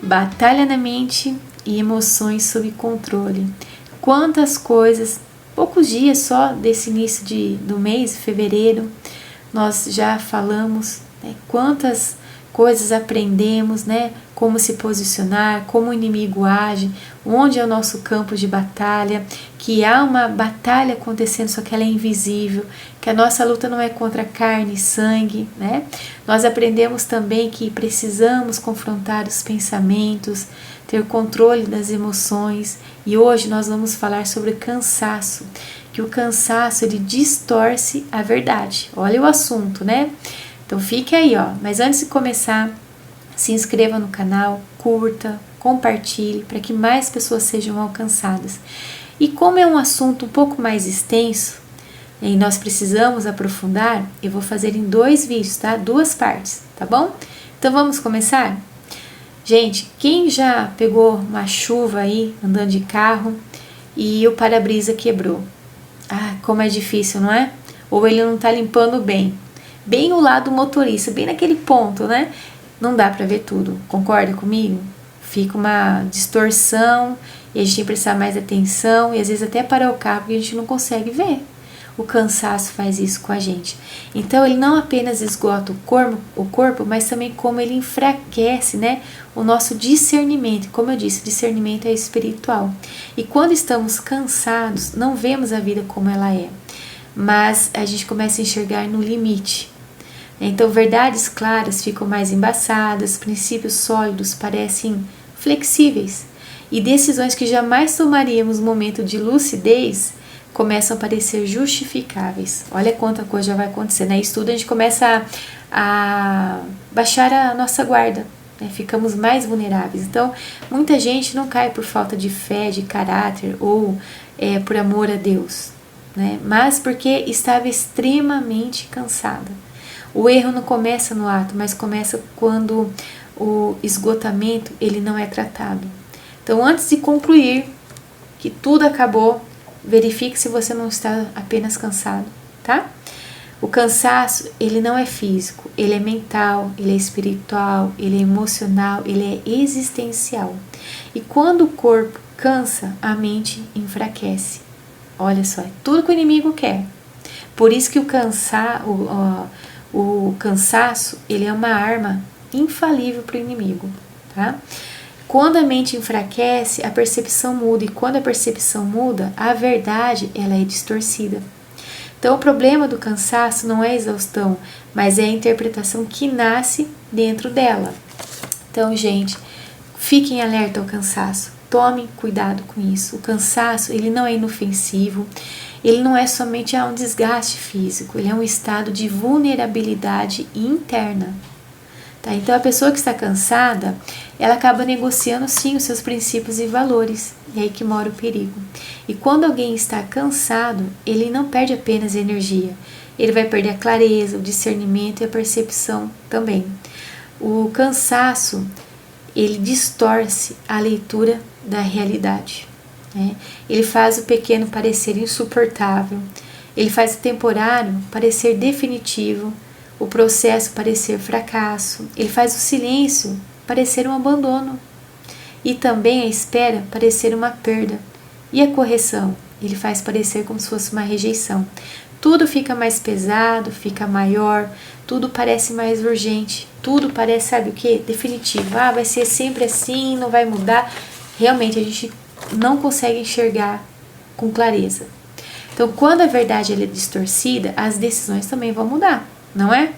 Batalha na mente e emoções sob controle. Quantas coisas, poucos dias só desse início do mês, fevereiro, nós já falamos, né? Quantas coisas aprendemos, né? Como se posicionar, como o inimigo age, onde é o nosso campo de batalha, que há uma batalha acontecendo, só que ela é invisível, que a nossa luta não é contra carne e sangue, né? Nós aprendemos também que precisamos confrontar os pensamentos, ter controle das emoções, e hoje nós vamos falar sobre cansaço, que o cansaço ele distorce a verdade. Olha o assunto, né? Então fique aí, ó. Mas antes de começar, se inscreva no canal, curta, compartilhe para que mais pessoas sejam alcançadas. E como é um assunto um pouco mais extenso e nós precisamos aprofundar, eu vou fazer em 2 vídeos, tá? 2 partes, tá bom? Então vamos começar? Gente, quem já pegou uma chuva aí andando de carro e o para-brisa quebrou? Ah, como é difícil, não é? Ou ele não tá limpando bem o lado do motorista, bem naquele ponto, né? Não dá para ver tudo, concorda comigo? Fica uma distorção e a gente tem que prestar mais atenção e às vezes até parar o carro porque a gente não consegue ver. O cansaço faz isso com a gente. Então ele não apenas esgota o corpo, mas também como ele enfraquece, né, o nosso discernimento. Como eu disse, discernimento é espiritual. E quando estamos cansados, não vemos a vida como ela é, mas a gente começa a enxergar no limite. Então verdades claras ficam mais embaçadas, princípios sólidos parecem flexíveis e decisões que jamais tomaríamos no momento de lucidez começam a parecer justificáveis. Olha quanta coisa já vai acontecer, né? Isso tudo a gente começa a baixar a nossa guarda, né? Ficamos mais vulneráveis. Então muita gente não cai por falta de fé, de caráter ou por amor a Deus, né? Mas porque estava extremamente cansada. O erro não começa no ato, mas começa quando o esgotamento ele não é tratado. Então, antes de concluir que tudo acabou, verifique se você não está apenas cansado, tá? O cansaço, ele não é físico, ele é mental, ele é espiritual, ele é emocional, ele é existencial. E quando o corpo cansa, a mente enfraquece. Olha só, é tudo que o inimigo quer. Por isso que o cansaço, ele é uma arma infalível para o inimigo, tá? Quando a mente enfraquece, a percepção muda, e quando a percepção muda, a verdade, ela é distorcida. Então, o problema do cansaço não é a exaustão, mas é a interpretação que nasce dentro dela. Então, gente, fiquem alerta ao cansaço, tomem cuidado com isso. O cansaço, ele não é inofensivo, ele não é somente um desgaste físico, ele é um estado de vulnerabilidade interna. Tá? Então a pessoa que está cansada, ela acaba negociando sim os seus princípios e valores, e aí que mora o perigo. E quando alguém está cansado, ele não perde apenas energia, ele vai perder a clareza, o discernimento e a percepção também. O cansaço, ele distorce a leitura da realidade. Ele faz o pequeno parecer insuportável, ele faz o temporário parecer definitivo, o processo parecer fracasso, ele faz o silêncio parecer um abandono e também a espera parecer uma perda, e a correção ele faz parecer como se fosse uma rejeição. Tudo fica mais pesado, fica maior, tudo parece mais urgente, tudo parece, sabe o que? Definitivo. Vai ser sempre assim, não vai mudar. Realmente a gente não consegue enxergar com clareza. Então, quando a verdade ela é distorcida, as decisões também vão mudar, não é?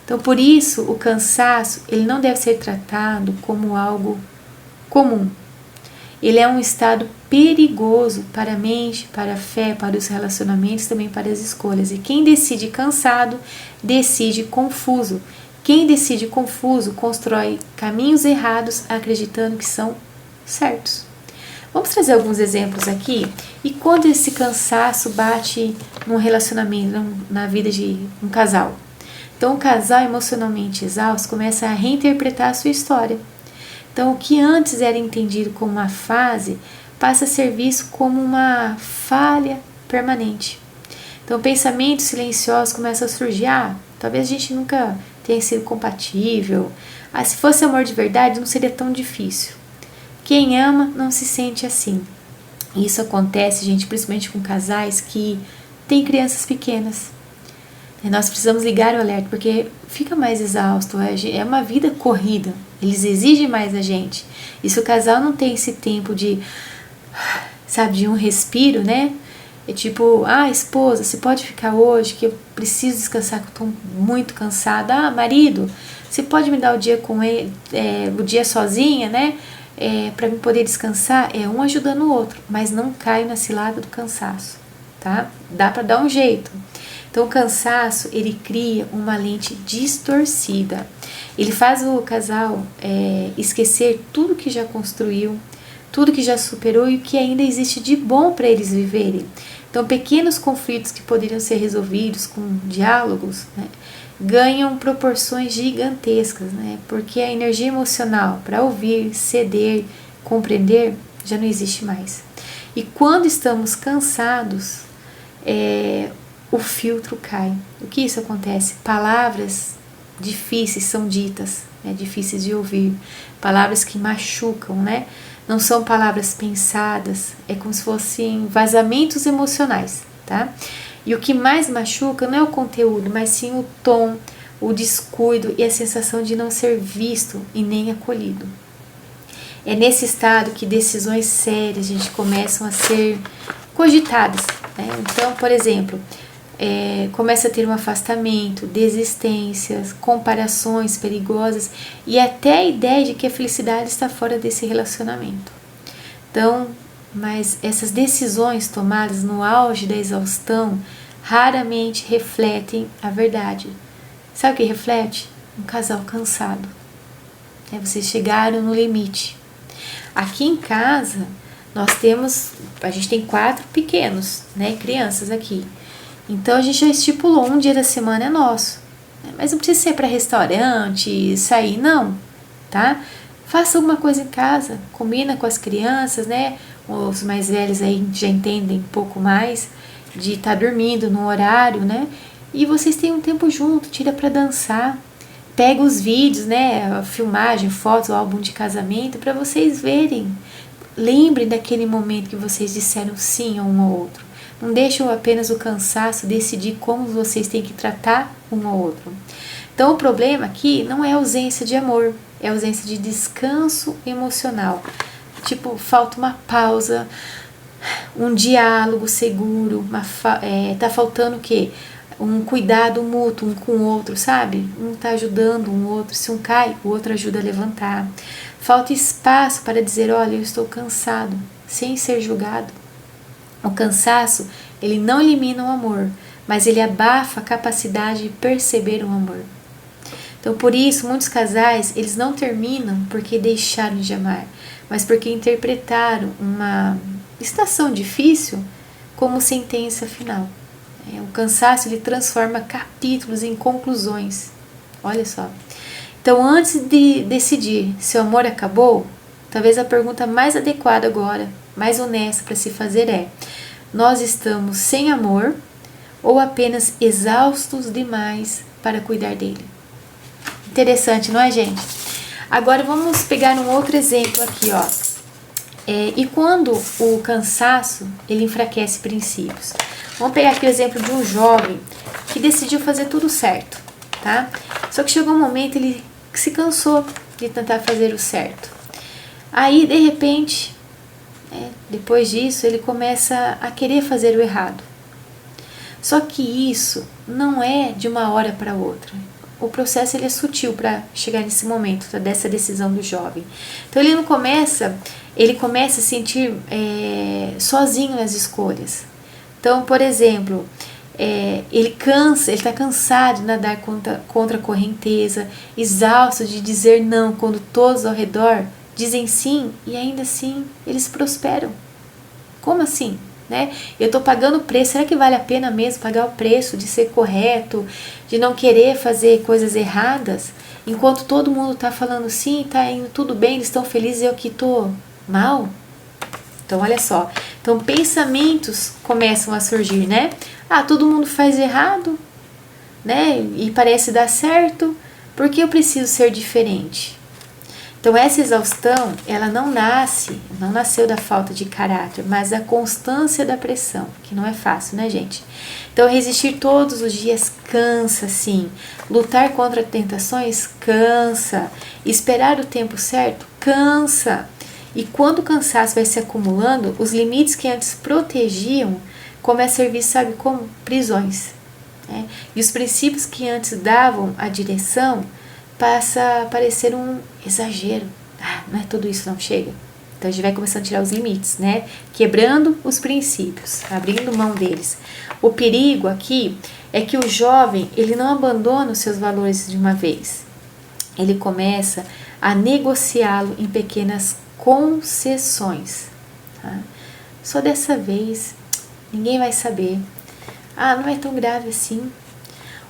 Então, por isso, o cansaço ele não deve ser tratado como algo comum. Ele é um estado perigoso para a mente, para a fé, para os relacionamentos, também para as escolhas. E quem decide cansado, decide confuso. Quem decide confuso, constrói caminhos errados, acreditando que são certos. Vamos trazer alguns exemplos aqui. E quando esse cansaço bate num relacionamento, na vida de um casal? Então o casal emocionalmente exausto começa a reinterpretar a sua história. Então o que antes era entendido como uma fase passa a ser visto como uma falha permanente. Então pensamentos silenciosos começam a surgir. Talvez a gente nunca tenha sido compatível. Se fosse amor de verdade não seria tão difícil. Quem ama não se sente assim. Isso acontece, gente, principalmente com casais que têm crianças pequenas. E nós precisamos ligar o alerta, porque fica mais exausto, é uma vida corrida, eles exigem mais da gente. E se o casal não tem esse tempo de um respiro, né? É tipo, esposa, você pode ficar hoje que eu preciso descansar, que eu tô muito cansada. Marido, você pode me dar o dia com ele, o dia sozinha, né? Para mim poder descansar, um ajudando o outro, mas não cai na cilada do cansaço, tá? Dá para dar um jeito. Então o cansaço, ele cria uma lente distorcida, ele faz o casal esquecer tudo que já construiu, tudo que já superou e o que ainda existe de bom para eles viverem. Então pequenos conflitos que poderiam ser resolvidos com diálogos, né, ganham proporções gigantescas, né? Porque a energia emocional para ouvir, ceder, compreender já não existe mais. E quando estamos cansados, o filtro cai. O que isso acontece? Palavras difíceis são ditas, né? Difíceis de ouvir, palavras que machucam, né? Não são palavras pensadas, é como se fossem vazamentos emocionais, tá? E o que mais machuca não é o conteúdo, mas sim o tom, o descuido e a sensação de não ser visto e nem acolhido. É nesse estado que decisões sérias, gente, começam a ser cogitadas, né? Então, por exemplo, começa a ter um afastamento, desistências, comparações perigosas e até a ideia de que a felicidade está fora desse relacionamento. Então, mas essas decisões tomadas no auge da exaustão raramente refletem a verdade. Sabe o que reflete? Um casal cansado. Vocês chegaram no limite. Aqui em casa, a gente tem 4 pequenos, né, crianças aqui. Então a gente já estipulou um dia da semana é nosso. Mas não precisa ser para restaurante, sair, não, tá? Faça alguma coisa em casa, combina com as crianças, né? Os mais velhos aí já entendem um pouco mais de estar dormindo no horário, né? E vocês têm um tempo junto, tira para dançar. Pega os vídeos, né? A filmagem, fotos, o álbum de casamento para vocês verem. Lembrem daquele momento que vocês disseram sim a um ao outro. Não deixem apenas o cansaço decidir como vocês têm que tratar um ao outro. Então o problema aqui não é a ausência de amor, é a ausência de descanso emocional. Tipo, falta uma pausa, um diálogo seguro, tá faltando o quê? Um cuidado mútuo um com o outro, sabe? Um tá ajudando um outro, se um cai, o outro ajuda a levantar. Falta espaço para dizer, olha, eu estou cansado, sem ser julgado. O cansaço, ele não elimina o amor, mas ele abafa a capacidade de perceber o amor. Então, por isso, muitos casais, eles não terminam porque deixaram de amar, mas porque interpretaram uma estação difícil como sentença final. O cansaço, ele transforma capítulos em conclusões. Olha só. Então, antes de decidir se o amor acabou, talvez a pergunta mais adequada agora, mais honesta para se fazer nós estamos sem amor ou apenas exaustos demais para cuidar dele? Interessante, não é, gente? Agora vamos pegar um outro exemplo aqui, ó. E quando o cansaço, ele enfraquece princípios? Vamos pegar aqui o exemplo de um jovem que decidiu fazer tudo certo, tá? Só que chegou um momento ele se cansou de tentar fazer o certo. Aí, de repente, depois disso, ele começa a querer fazer o errado. Só que isso não é de uma hora para outra. O processo ele é sutil para chegar nesse momento, dessa decisão do jovem. Então ele começa a se sentir sozinho nas escolhas. Então, por exemplo, ele está cansado de nadar contra a correnteza, exausto de dizer não quando todos ao redor dizem sim e ainda assim eles prosperam. Como assim? né? Eu estou pagando o preço, será que vale a pena mesmo pagar o preço de ser correto, de não querer fazer coisas erradas, enquanto todo mundo está falando sim, está indo tudo bem, eles estão felizes e eu que estou mal? Então, olha só. Então, pensamentos começam a surgir, né? Ah, todo mundo faz errado, né? E parece dar certo, por que eu preciso ser diferente? Então, essa exaustão, ela não nasceu da falta de caráter, mas da constância da pressão, que não é fácil, né, gente? Então, resistir todos os dias cansa, sim. Lutar contra tentações cansa. Esperar o tempo certo cansa. E quando o cansaço vai se acumulando, os limites que antes protegiam começam a servir, sabe como? Prisões. Né? E os princípios que antes davam a direção passa a parecer um exagero. Ah, não é tudo isso, não chega. Então a gente vai começando a tirar os limites, né? Quebrando os princípios, abrindo mão deles. O perigo aqui é que o jovem, ele não abandona os seus valores de uma vez. Ele começa a negociá-lo em pequenas concessões. Tá? Só dessa vez, ninguém vai saber. Ah, não é tão grave assim.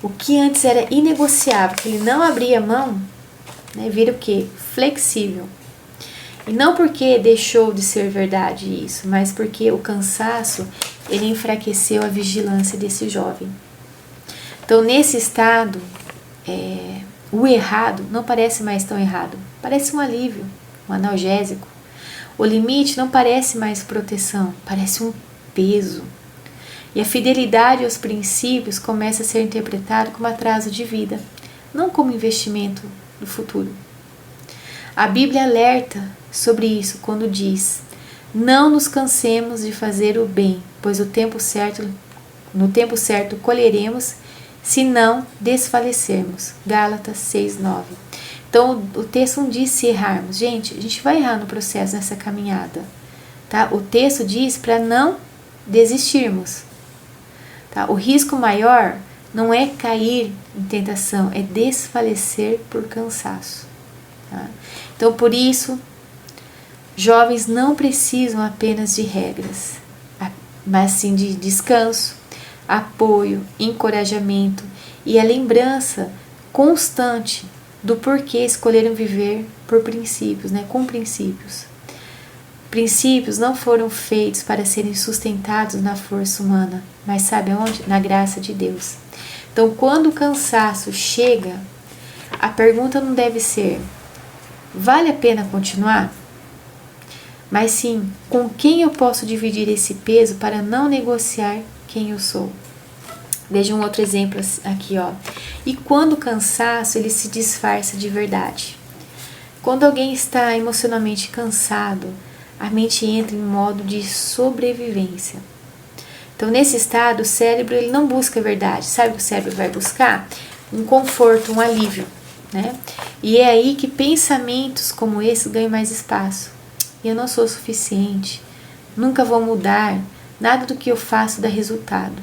O que antes era inegociável, que ele não abria mão, né, vira o quê? Flexível. E não porque deixou de ser verdade isso, mas porque o cansaço, ele enfraqueceu a vigilância desse jovem. Então, nesse estado, o errado não parece mais tão errado. Parece um alívio, um analgésico. O limite não parece mais proteção, parece um peso. E a fidelidade aos princípios começa a ser interpretada como atraso de vida, não como investimento no futuro. A Bíblia alerta sobre isso quando diz: não nos cansemos de fazer o bem, pois no tempo certo colheremos, se não desfalecermos. Gálatas 6:9. Então o texto não diz se errarmos. Gente, a gente vai errar no processo, nessa caminhada. Tá? O texto diz para não desistirmos. Tá? O risco maior não é cair em tentação, é desfalecer por cansaço. Tá? Então, por isso, jovens não precisam apenas de regras, mas sim de descanso, apoio, encorajamento e a lembrança constante do porquê escolheram viver por princípios, né? Com princípios. Princípios não foram feitos para serem sustentados na força humana, mas sabe onde? Na graça de Deus. Então, quando o cansaço chega, a pergunta não deve ser: vale a pena continuar? Mas sim, com quem eu posso dividir esse peso para não negociar quem eu sou? Veja um outro exemplo aqui, ó. E quando o cansaço ele se disfarça de verdade? Quando alguém está emocionalmente cansado, a mente entra em modo de sobrevivência. Então, nesse estado, o cérebro ele não busca a verdade. Sabe o que o cérebro vai buscar? Um conforto, um alívio, né? E é aí que pensamentos como esse ganham mais espaço. Eu não sou suficiente, nunca vou mudar, nada do que eu faço dá resultado.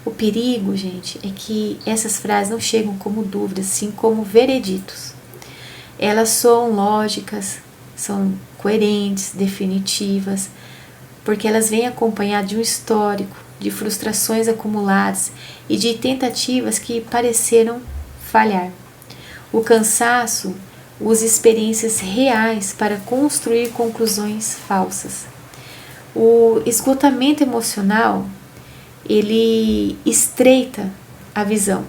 O perigo, gente, é que essas frases não chegam como dúvidas, sim como vereditos. Elas são lógicas, são coerentes, definitivas, porque elas vêm acompanhadas de um histórico, de frustrações acumuladas e de tentativas que pareceram falhar. O cansaço usa experiências reais para construir conclusões falsas. O esgotamento emocional, ele estreita a visão.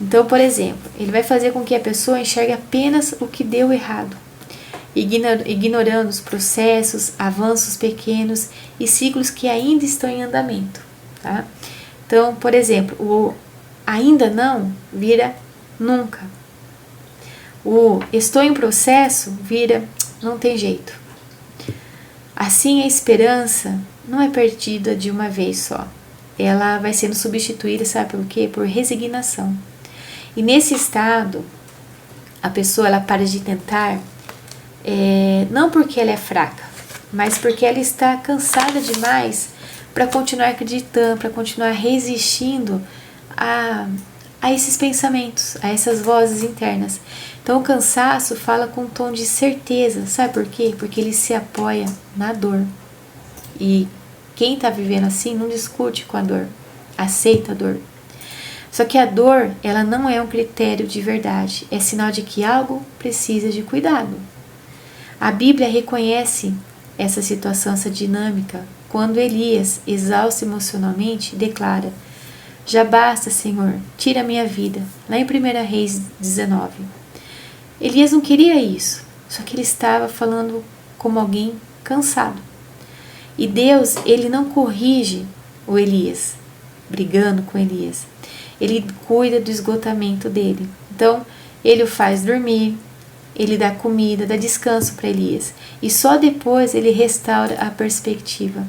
Então, por exemplo, ele vai fazer com que a pessoa enxergue apenas o que deu errado, ignorando os processos, avanços pequenos e ciclos que ainda estão em andamento. Tá? Então, por exemplo, o ainda não vira nunca. O estou em processo vira não tem jeito. Assim, a esperança não é perdida de uma vez só. Ela vai sendo substituída, sabe por quê? Por resignação. E nesse estado, a pessoa ela para de tentar, não porque ela é fraca, mas porque ela está cansada demais para continuar acreditando, para continuar resistindo a esses pensamentos, a essas vozes internas. Então o cansaço fala com um tom de certeza, sabe por quê? Porque ele se apoia na dor. E Quem está vivendo assim não discute com a dor, aceita a dor. Só que a dor, ela não é um critério de verdade, é sinal de que algo precisa de cuidado. A Bíblia reconhece essa situação, essa dinâmica, quando Elias, exausto emocionalmente, declara: já basta, Senhor, tira a minha vida, lá em 1 Reis 19. Elias não queria isso, só que ele estava falando como alguém cansado. E Deus, ele não corrige o Elias, brigando com Elias. Ele cuida do esgotamento dele. Então, ele o faz dormir, ele dá comida, dá descanso para Elias. E só depois ele restaura a perspectiva.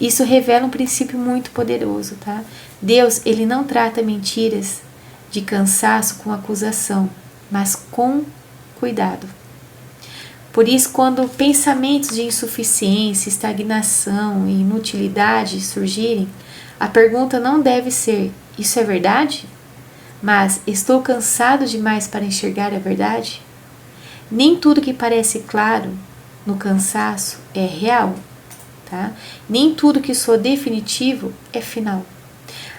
Isso revela um princípio muito poderoso, tá? Deus, ele não trata mentiras de cansaço com acusação, mas com cuidado. Por isso, quando pensamentos de insuficiência, estagnação e inutilidade surgirem, a pergunta não deve ser: isso é verdade? Mas estou cansado demais para enxergar a verdade? Nem tudo que parece claro no cansaço é real, tá? Nem tudo que soa definitivo é final.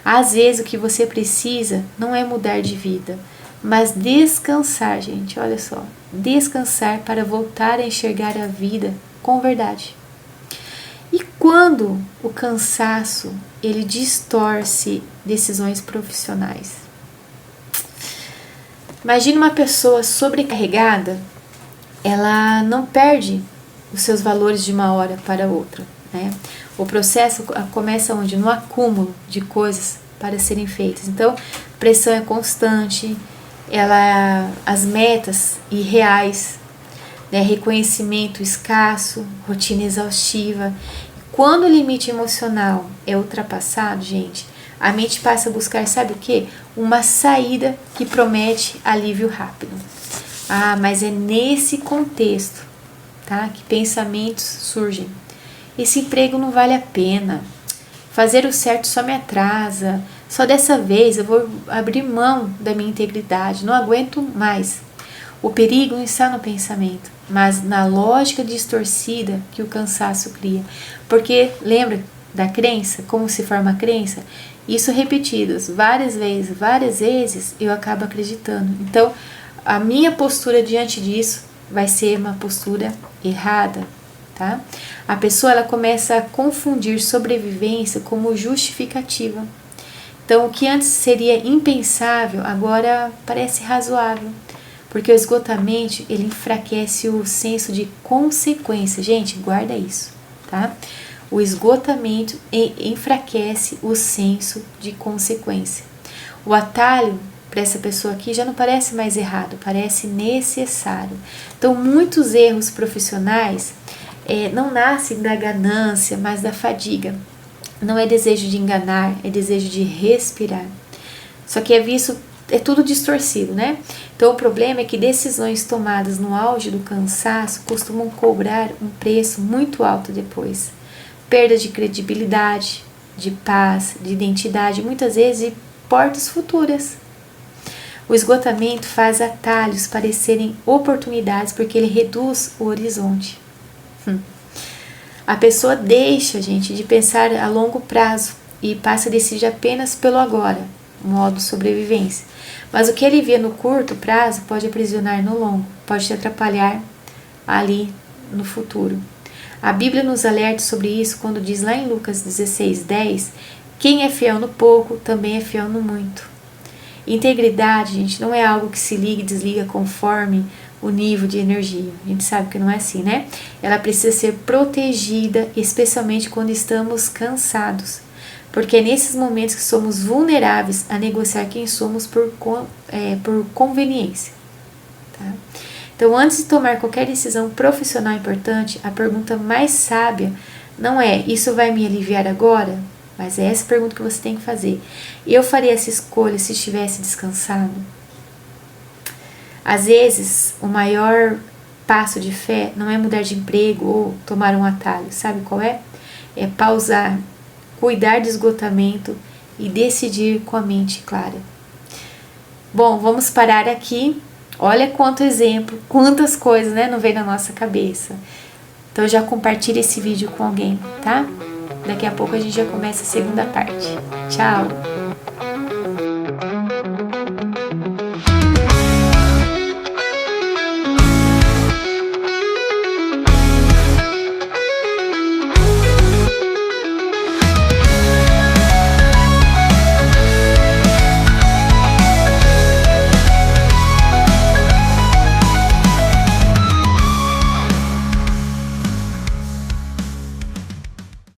Às vezes o que você precisa não é mudar de vida, mas descansar, gente, olha só. Descansar para voltar a enxergar a vida com verdade. E quando o cansaço, ele distorce decisões profissionais? Imagine uma pessoa sobrecarregada, ela não perde os seus valores de uma hora para outra, né? O processo começa onde? No acúmulo de coisas para serem feitas. Então, a pressão é constante, as metas irreais, né? Reconhecimento escasso, rotina exaustiva. Quando o limite emocional é ultrapassado, gente, a mente passa a buscar, sabe o quê? Uma saída que promete alívio rápido. Ah, mas é nesse contexto, tá, que pensamentos surgem. Esse emprego não vale a pena. Fazer o certo só me atrasa. Só dessa vez eu vou abrir mão da minha integridade. Não aguento mais. O perigo não está no pensamento, mas na lógica distorcida que o cansaço cria. Porque lembra da crença? Como se forma a crença? Isso repetidas várias vezes, eu acabo acreditando. Então, a minha postura diante disso vai ser uma postura errada, tá? A pessoa, ela começa a confundir sobrevivência como justificativa. Então, o que antes seria impensável, agora parece razoável. Porque o esgotamento, ele enfraquece o senso de consequência. Gente, guarda isso, tá? O esgotamento enfraquece o senso de consequência. O atalho para essa pessoa aqui já não parece mais errado, parece necessário. Então, muitos erros profissionais não nascem da ganância, mas da fadiga. Não é desejo de enganar, é desejo de respirar. Só que é tudo distorcido, né? Então, o problema é que decisões tomadas no auge do cansaço costumam cobrar um preço muito alto depois. Perda de credibilidade, de paz, de identidade, muitas vezes de portas futuras. O esgotamento faz atalhos parecerem oportunidades porque ele reduz o horizonte. A pessoa deixa, gente, de pensar a longo prazo e passa a decidir apenas pelo agora, modo sobrevivência. Mas o que ele vê no curto prazo pode aprisionar no longo, pode te atrapalhar ali no futuro. A Bíblia nos alerta sobre isso quando diz lá em Lucas 16:10, quem é fiel no pouco também é fiel no muito. Integridade, gente, não é algo que se liga e desliga conforme o nível de energia. A gente sabe que não é assim, né? Ela precisa ser protegida, especialmente quando estamos cansados. Porque é nesses momentos que somos vulneráveis a negociar quem somos por conveniência. Tá? Então, antes de tomar qualquer decisão profissional importante, a pergunta mais sábia não é: isso vai me aliviar agora? Mas é essa pergunta que você tem que fazer. Eu faria essa escolha se estivesse descansado? Às vezes, o maior passo de fé não é mudar de emprego ou tomar um atalho. Sabe qual é? É pausar, cuidar do esgotamento e decidir com a mente clara. Bom, vamos parar aqui. Olha quanto exemplo, quantas coisas, né, não vem na nossa cabeça. Então já compartilha esse vídeo com alguém, tá? Daqui a pouco a gente já começa a segunda parte. Tchau!